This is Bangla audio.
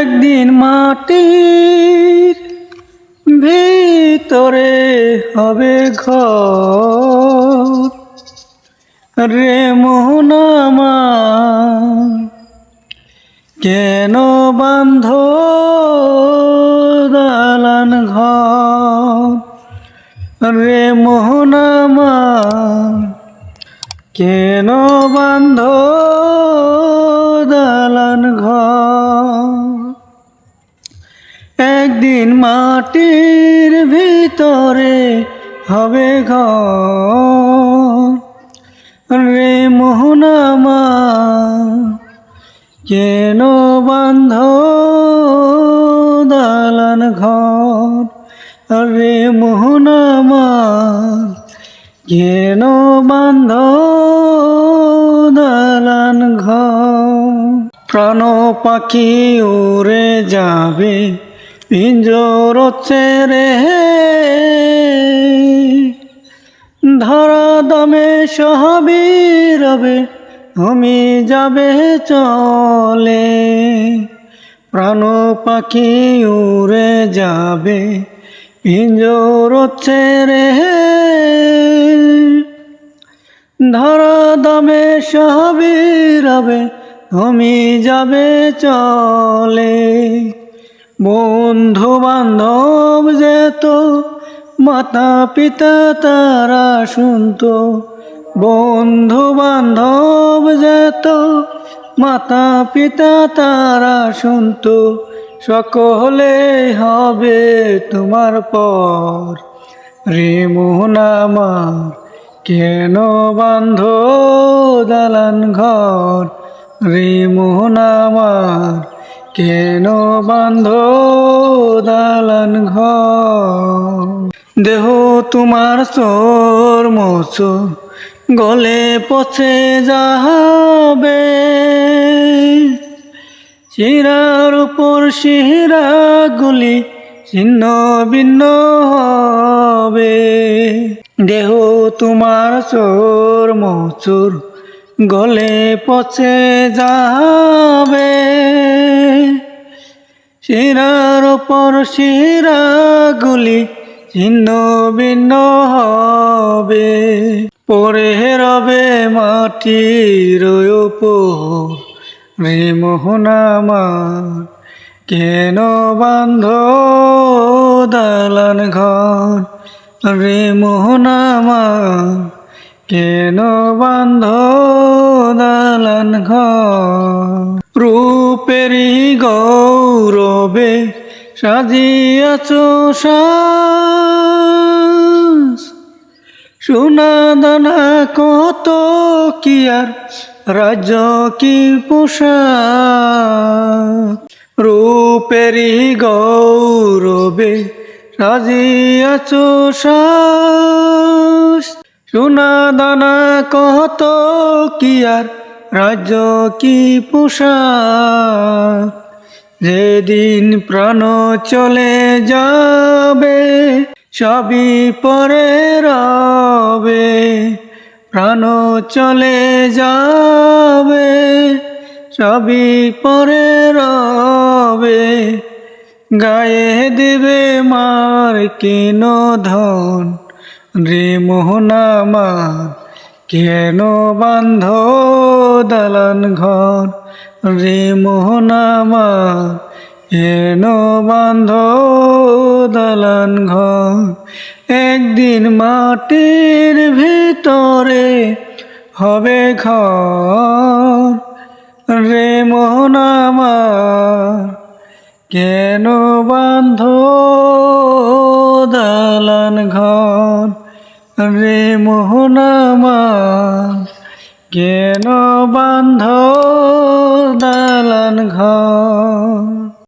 একদিন মাটির ভিতরে হবে ঘর রে মোহন আমার, কেন বাঁধ দালান ঘর রে মোহন আমার, কেন বাঁধ দালান ঘর। একদিন মাটির ভিতরে হবে ঘর রে মোহন আমার, কেন বাঁধ দালান ঘর রে মোহন আমার, কেন বাঁধ দালান ঘর। প্রাণ পাখি উড়ে যাবে পিঞ্জর ছেড়ে, ধরা দমে সবই রবে তুমি যাবে চলে। প্রাণ পাখি উড়ে যাবে পিঞ্জর ছেড়ে, ধরা দমে সবই রবে তুমি যাবে চলে। বন্ধু বান্ধব যেত মাতা পিতা তারা শুনতো, বন্ধু বান্ধব যেত মাতা পিতা তারা শুনতো, সকলে হবে তোমার পর রে মোহন আমার, কেন বাঁধ দালান ঘর রে মোহন আমার, কেন বাঁধ দালান ঘর। দেহ তোমার চোর মোচর গলে পচে যাবে, শিরার উপর শিরা গুলি ছিন্ন ভিন্ন হবে। দেহ তোমার চোর মোচর গলে পচে যাবে, শিরার উপর শিরা গুলি ছিন্ন ভিন্ন হবে। পরে রবে মাটির উপর রে মোহন আমার, কেন বাঁধ দালান ঘর রে মোহন আমার, কেন বাঁধ দালান ঘর। রূপেরই গৌরবে সাজিয়াছ সাজ, সোনা দানা কত কি আর রাজ্য কি পোশাক। রূপেরই গৌরবে সাজিয়াছ সাজ, সোনা দানা কত কি আর রাজ্য কি পোশাক। যেদিন প্রাণ চলে যাবে সবই পরে রবে, প্রাণ চলে যাবে সবই পরে রবে। গায়ে দেবে মার কেন ধন রে মোহন আমার, কেন বাঁধ দালান ঘর রে মোহন আমার, কেন বাঁধ দালান ঘর। একদিন মাটির ভিতরে হবে ঘর রে মোহন আমার, কেন বাঁধ দালান ঘর রে মোহন আমার, কেন বাঁধ দালান ঘর।